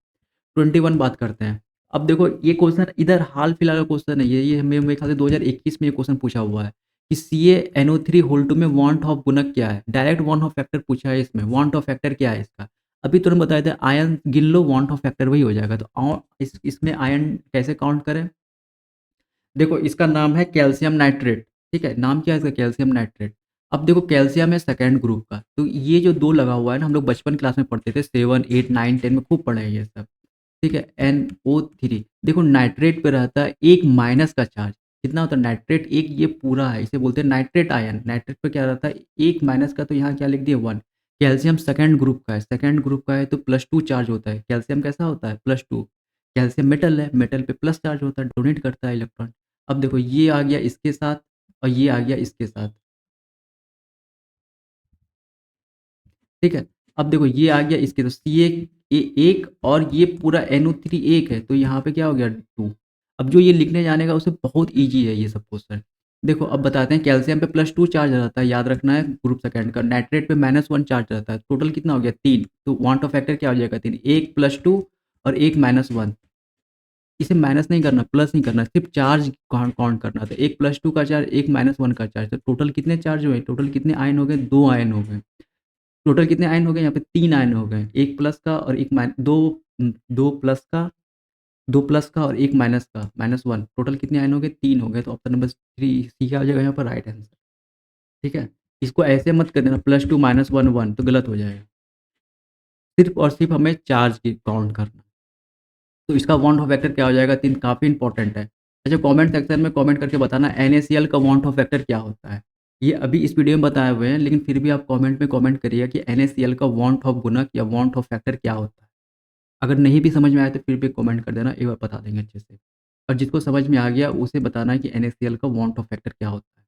21 बात करते हैं। अब देखो ये क्वेश्चन इधर हाल-फिलहाल का क्वेश्चन है ये मेरे ख्याल से 2021 में ये क्वेश्चन पूछा हुआ है कि CaNO3 में वांट ऑफ गुणक क्या है? डायरेक्ट वांट ऑफ फैक्टर पूछा है इसमें, वांट ऑफ फैक्टर क्या है इसका? अभी तुरंत बताए थे आयन गिन लो, वांट ऑफ फैक्टर वही हो जाएगा। तो इसमें आयन कैसे काउंट करें? देखो इसका नाम है कैल्शियम नाइट्रेट, ठीक है? नाम क्या है इसका? Calcium nitrate. अब देखो कैल्शियम है सेकंड ग्रुप का, तो ये जो 2 लगा हुआ है ना, हम लोग बचपन क्लास में पढ़ते थे 7, 8, 9, 10 में खूब पढ़े हैं ये सब। ठीक है, NO3 देखो नाइट्रेट पे रहता है एक माइनस का चार्ज। कितना होता है नाइट्रेट? एक ये पूरा है, इसे बोलते हैं नाइट्रेट आयन। नाइट्रेट पे क्या रहता है? एक माइनस का, तो यहाँ क्या लिख दिए 1। कैल्शियम सेकंड ग्रुप का है, सेकंड ग्रुप का है तो +2 चार्ज होता है। कैल्शियम कैसा होता है? +2। कैल्शियम मेटल है, मेटल पे प्लस चार्ज होता है, डोनेट करता है इलेक्ट्रॉन। अब देखो ये आ गया इसके साथ और ये आ गया इसके साथ, ठीक है? अब देखो ये आ गया इसके, तो सी एक और ये पूरा NO3 एक है, तो यहाँ पे क्या हो गया 2। अब जो ये लिखने जाने का उसे बहुत ईज़ी है ये सब क्वेश्चन। देखो अब बताते हैं कैल्शियम पे +2 चार्ज रहता है, याद रखना है ग्रुप सेकंड का। नाइट्रेट पे -1 चार्ज रहता है, टोटल कितना हो गया 3। तो वांट ऑफ फैक्टर क्या हो जाएगा 3, 1 +2 और 1 -1। इसे माइनस नहीं करना, प्लस नहीं करना, सिर्फ चार्ज काउंट करना। तो 1 +2 का चार्ज, 1 -1 का चार्ज, तो टोटल कितने चार्ज हुए? टोटल कितने आयन हो गए? 2 आयन हो गए। टोटल कितने आयन हो गए? यहाँ पे 3 आयन हो गए। 1 प्लस का और 1 माइन 2 2 प्लस का और 1 माइनस का, -1। टोटल कितने आयन हो गए? 3 हो गए। तो ऑप्शन नंबर 3 सी क्या हो जाएगा यहाँ पर राइट आंसर, ठीक है? इसको ऐसे मत कर देना +2 -1 1 तो गलत हो जाएगा। सिर्फ़ और सिर्फ़ हमें चार्ज की काउंट करना। तो इसका वांट ऑफ वेक्टर क्या हो जाएगा? 3 काफ़ी इंपॉर्टेंट है। अच्छा कमेंट सेक्शन में कमेंट करके बताना NaCl का वांट ऑफ वेक्टर क्या होता है? ये अभी इस वीडियो में बताए हुए हैं, लेकिन फिर भी आप कमेंट में कमेंट करिएगा कि NaCl का वांट ऑफ गुणक या वांट ऑफ फैक्टर क्या होता है? अगर नहीं भी समझ में आया तो फिर भी कमेंट कर देना, एक बार बता देंगे अच्छे से। और जिसको समझ में आ गया उसे बताना है कि NaCl का वांट ऑफ फैक्टर क्या होता है।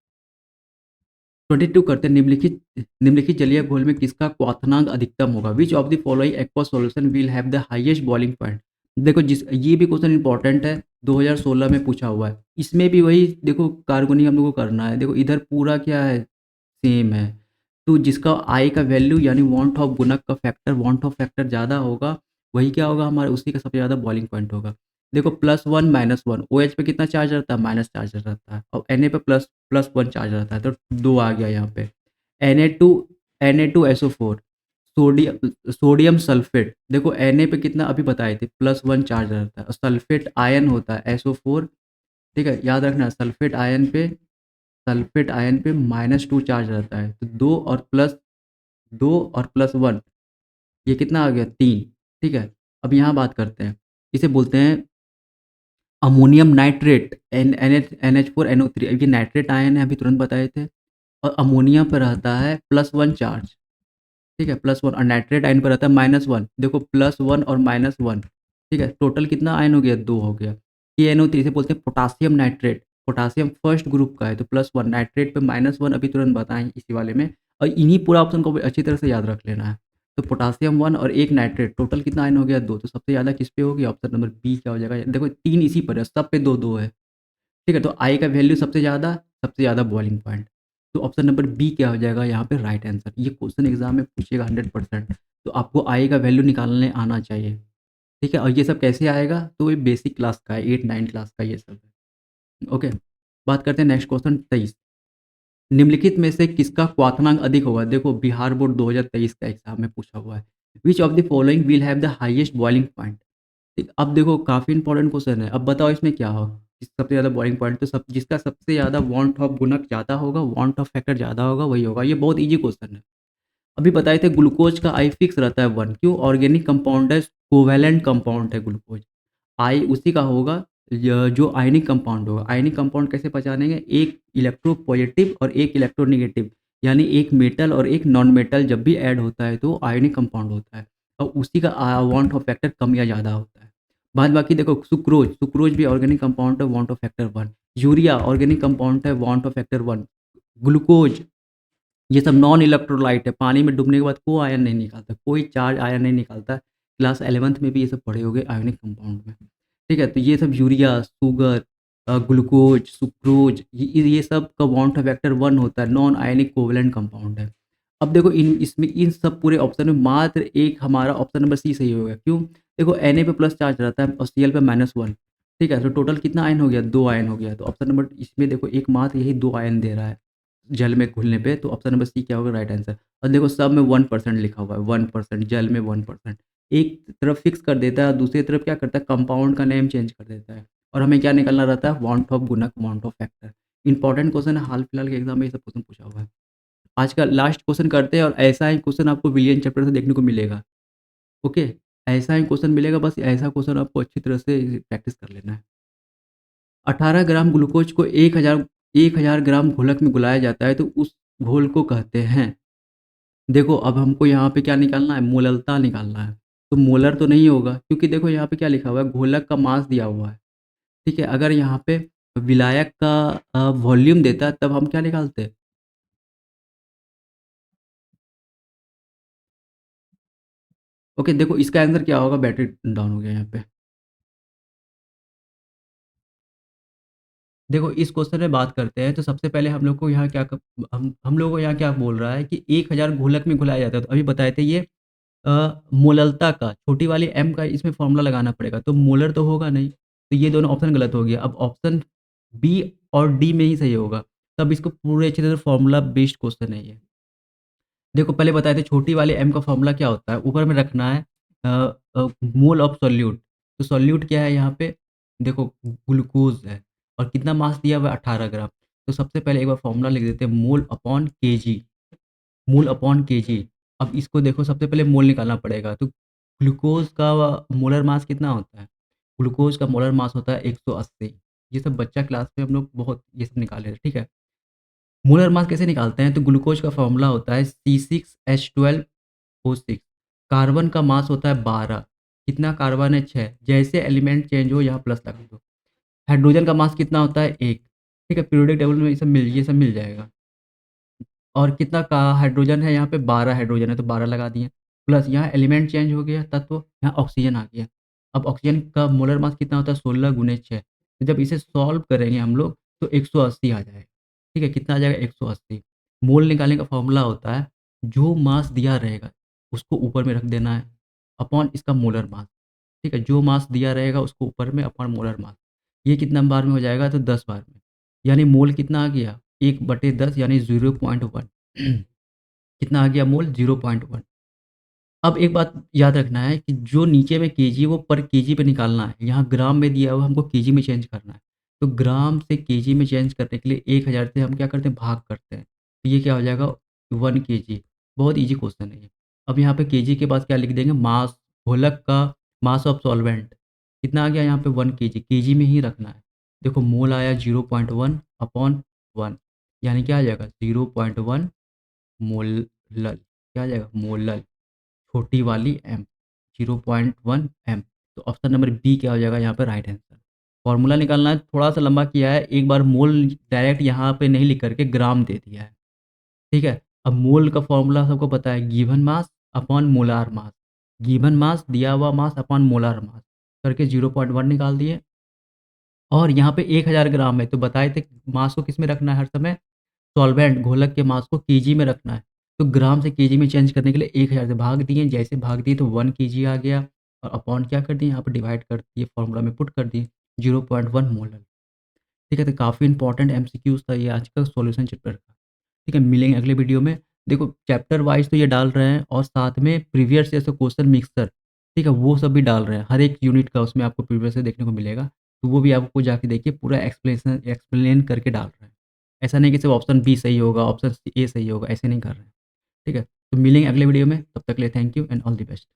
22 करते हैं, निम्नलिखित जलीय घोल में किसका क्वथनांक अधिकतम होगा? Which of the following aqua solution will have the highest boiling point? देखो जिस ये भी क्वेश्चन इंपॉर्टेंट है, 2016 में पूछा हुआ है। इसमें भी वही देखो कार्बोनिक हम लोग को करना है। देखो इधर पूरा क्या है? सेम है। तो जिसका आई का वैल्यू यानी वांट ऑफ गुणक का फैक्टर, वांट ऑफ फैक्टर ज़्यादा होगा, वही क्या होगा हमारा, उसी का सबसे ज़्यादा बॉइलिंग पॉइंट होगा। देखो +1 -1 OH पे कितना चार्ज रहता है? माइनस चार्ज रहता है और Na पे +1 चार्ज रहता है, तो 2 आ गया यहाँ पे। Na2SO4 सोडियम सल्फेट, देखो Na पे कितना अभी बताए थे +1 चार्ज रहता है और सल्फेट आयन होता है SO4, ठीक है? याद रखना सल्फेट आयन पे -2 चार्ज रहता है, तो 2 और +1 ये कितना आ गया 3, ठीक है? अब यहाँ बात करते हैं, इसे बोलते हैं अमोनियम नाइट्रेट NH4NO3। अब ये नाइट्रेट आयन है, अभी तुरंत बताए थे, और अमोनिया पे रहता है +1 चार्ज, ठीक है? +1 और नाइट्रेट आयन पे रहता है -1। देखो +1 और -1, ठीक है? टोटल कितना आयन हो गया? 2 हो गया। KNO3 इसे बोलते हैं potassium nitrate, potassium first group का है तो +1, नाइट्रेट पे -1 अभी तुरंत बताएँ इसी वाले में, और इन्हीं पूरा ऑप्शन को अच्छी तरह से याद रख लेना है। तो पोटेशियम 1 और 1 नाइट्रेट, टोटल कितना आयन हो गया? 2। तो सबसे ज़्यादा किस पे होगी? ऑप्शन नंबर बी क्या हो जाएगा? देखो 3 इसी पर है, सब पे 2-2 है। ठीक है? तो आई का वैल्यू सबसे ज़्यादा बॉइलिंग पॉइंट। तो ऑप्शन नंबर बी क्या हो जाएगा यहाँ पे राइट आंसर। ये क्वेश्चन एग्ज़ाम में पूछेगा 100%। तो आपको आई का वैल्यू निकालने आना चाहिए। ठीक है? और ये सब कैसे आएगा? तो ये बेसिक क्लास का है, 8-9 क्लास का ये सब है। ओके, बात करते हैं नेक्स्ट क्वेश्चन 23। निम्नलिखित में से किसका क्वाथनांक अधिक होगा? देखो बिहार बोर्ड 2023 का एग्ज़ाम में पूछा हुआ है। Which of the following will have the highest boiling point? ठीक, अब देखो काफ़ी इंपॉर्टेंट क्वेश्चन है। अब बताओ इसमें क्या हो? सबसे ज़्यादा बॉइलिंग पॉइंट, तो सब जिसका सबसे ज़्यादा वांट ऑफ गुणक ज़्यादा होगा, वांट ऑफ फैक्टर ज़्यादा होगा, वही होगा। ये बहुत ईज़ी क्वेश्चन है। अभी बताए थे ग्लूकोज का आई फिक्स रहता है 1, क्यों? ऑर्गेनिक कंपाउंड है, कोवैलेंट कंपाउंड है ग्लूकोज। आई उसी का होगा जो आयनिक कंपाउंड होगा। आयनिक कंपाउंड कैसे पहचानेंगे? एक इलेक्ट्रोपॉजिटिव और एक इलेक्ट्रोनेगेटिव, यानी एक मेटल और एक नॉन मेटल जब भी ऐड होता है तो आयनिक कंपाउंड होता है, और उसी का वांट ऑफ फैक्टर कम या ज़्यादा होता है। बाद बाकी देखो सुक्रोज भी ऑर्गेनिक कंपाउंड है, want of factor 1। Urea organic compound है, वांट ऑफ फैक्टर 1। ग्लूकोज ये सब नॉन इलेक्ट्रोलाइट है, पानी में डूबने के बाद कोई आयन नहीं निकालता, कोई चार्ज आयन नहीं निकालता, क्लास 11th में भी ये सब पढ़े होंगे आयोनिक कंपाउंड में। ठीक है? तो ये सब यूरिया, शुगर, ग्लूकोज, सुक्रोज ये सब का बॉन्ड फैक्टर 1 होता है, नॉन आयनिक कोवैलेंट कंपाउंड है। अब देखो इन सब पूरे ऑप्शन में मात्र एक हमारा ऑप्शन नंबर सी सही होगा। क्यों? देखो Na पे प्लस चार्ज रहता है और Cl पे -1। ठीक है? तो टोटल कितना आयन हो गया? 2 आयन हो गया। तो ऑप्शन नंबर इसमें देखो एकमात्र यही 2 आयन दे रहा है, जल में घुलने पे, तो ऑप्शन नंबर सी क्या होगा राइट आंसर। और देखो सब में 1% लिखा हुआ है, 1% जल में 1%। एक तरफ फिक्स कर देता है और दूसरी तरफ क्या करता है कंपाउंड का नेम चेंज कर देता है। और हमें क्या निकालना रहता है? वांट ऑफ गुणक, want of factor. Important question है, हाल-फिलहाल के एग्ज़ाम में ये सब क्वेश्चन पूछा हुआ है। आज का लास्ट क्वेश्चन करते हैं और ऐसा ही क्वेश्चन आपको विलियन चैप्टर से देखने को मिलेगा। ओके? ऐसा ही क्वेश्चन मिलेगा, बस ऐसा क्वेश्चन आपको अच्छी तरह से प्रैक्टिस कर लेना है। 18 ग्राम ग्लूकोज को 1000 ग्राम घोलक में घुलाया जाता है तो उस घोल को कहते हैं। देखो अब हमको यहाँ पे क्या निकालना है? मोललता निकालना है। तो मोलर तो नहीं होगा क्योंकि देखो यहाँ पे क्या लिखा हुआ है? घोलक का मास दिया हुआ है। ठीक है? अगर यहाँ पे विलायक का वॉल्यूम देता है तब हम क्या निकालते? ओके, देखो इसका आंसर क्या होगा? बैटरी डाउन हो गया यहाँ पे। देखो इस क्वेश्चन में बात करते हैं तो सबसे पहले हम लोग को यहाँ क्या हम लोगों को यहाँ क्या बोल रहा है कि 1000 घोलक में घुलाया जाता है। तो अभी बताए थे ये मोललता का छोटी वाली एम का इसमें फ़ॉर्मूला लगाना पड़ेगा, तो मोलर तो होगा नहीं, तो ये दोनों ऑप्शन गलत हो गया। अब ऑप्शन बी और डी में ही सही होगा, तब इसको पूरे अच्छी तरह फ़ॉर्मूला बेस्ड क्वेश्चन है ये। देखो पहले बताए थे छोटी वाले एम का फ़ॉर्मूला क्या होता है, ऊपर में रखना है अ मोल ऑफ सोल्यूट। तो सोल्यूट क्या है यहाँ पे? देखो ग्लूकोज़ है और कितना मास दिया हुआ है 18 ग्राम। तो सबसे पहले एक बार फ़ॉर्मूला लिख देते हैं mole upon KG. Mole upon KG. अब इसको देखो सबसे पहले मोल निकालना पड़ेगा, तो ग्लूकोज़ का मोलर मास कितना होता है? ग्लूकोज़ का मोलर मास होता है 180। ये सब बच्चा क्लास में हम लोग बहुत ये सब निकाले हैं, ठीक है? मोलर मास कैसे निकालते हैं? तो ग्लूकोज़ का फ़ॉर्मूला होता है C6H12O6। कार्बन का मास होता है 12। कितना कार्बन है? 6। जैसे एलिमेंट चेंज हो यहाँ प्लस लगा दो। हाइड्रोजन का मास कितना होता है? 1। ठीक है? पीरियोडिक टेबल में ये सब मिल जाएगा। और कितना का हाइड्रोजन है यहाँ पे? 12 हाइड्रोजन है तो 12 लगा दिए। प्लस यहाँ एलिमेंट चेंज हो गया तत्व, यहाँ ऑक्सीजन आ गया। अब ऑक्सीजन का मोलर मास कितना होता है? 16 गुने 6। तो जब इसे सॉल्व करेंगे हम लोग तो 180 आ जाएगा। ठीक है? कितना आ जाएगा? 180। मोल निकालने का फ़ॉर्मूला होता है जो मास दिया रहेगा उसको ऊपर में रख देना है अपॉन इसका मोलर मास। ठीक है? जो मास दिया रहेगा उसको ऊपर में अपॉन मोलर मास। ये कितना बार में हो जाएगा? तो 10 बार में। यानी मोल कितना आ गया? 1/10 यानी 0.1। कितना आ गया मोल? 0.1। अब एक बात याद रखना है कि जो नीचे में केजी वो पर केजी पे निकालना है। यहाँ ग्राम में दिया हुआ हमको केजी में चेंज करना है। तो ग्राम से केजी में चेंज करने के लिए 1000 से हम क्या करते हैं? भाग करते हैं। तो ये क्या हो जाएगा? 1 केजी। बहुत ईज़ी क्वेश्चन है ये। अब यहाँ पे केजी के बाद क्या लिख देंगे? मास घोलक का मास ऑफ सॉल्वेंट। कितना आ गया यहाँ पे? 1 केजी। केजी में ही रखना है। देखो मोल आया 0.1 अपॉन 1 यानी क्या आ जाएगा? 0.1 मोलल। क्या आ जाएगा? मोलल। छोटी वाली एम 0.1 एम। तो ऑप्शन नंबर बी क्या हो जाएगा यहाँ पे राइट आंसर। फॉर्मूला निकालना है, थोड़ा सा लंबा किया है, एक बार मोल डायरेक्ट यहाँ पे नहीं लिख करके ग्राम दे दिया है। ठीक है? अब मोल का फॉर्मूला सबको पता है, given mass upon molar mass. Given mass दिया हुआ मास अपॉन मोलार मास करके 0.1 निकाल दिए। और यहाँ पे 1000 ग्राम है तो बताए थे मास को किस में रखना है हर समय? सॉल्वेंट घोलक के मास को केजी में रखना है। तो ग्राम से केजी में चेंज करने के लिए 1000 से भाग दिए, जैसे भाग दिए तो 1 केजी आ गया और अपॉन क्या कर दिए? यहाँ पे डिवाइड कर दिए, फॉर्मूला में पुट कर दिए 0.1 मोलर। ठीक है? तो काफ़ी इंपॉर्टेंट एमसीक्यूज़ था ये आज का सॉल्यूशन चैप्टर का। ठीक है? मिलेंगे अगले वीडियो में। देखो चैप्टर वाइज़ तो ये डाल रहे हैं और साथ में प्रीवियस जैसे क्वेश्चन मिक्सर, ठीक है? वो सब भी डाल रहे हैं। हर एक यूनिट का उसमें आपको प्रीवियस से देखने को मिलेगा। तो वो भी आपको जाके देखिए पूरा एक्सप्लेन करके डाल रहे हैं। ऐसा नहीं कि सिर्फ ऑप्शन बी सही होगा, ऑप्शन ए सही होगा, ऐसे नहीं कर रहे हैं। ठीक है? तो मिलेंगे अगले वीडियो में, तब तक के लिए thank you and all the best.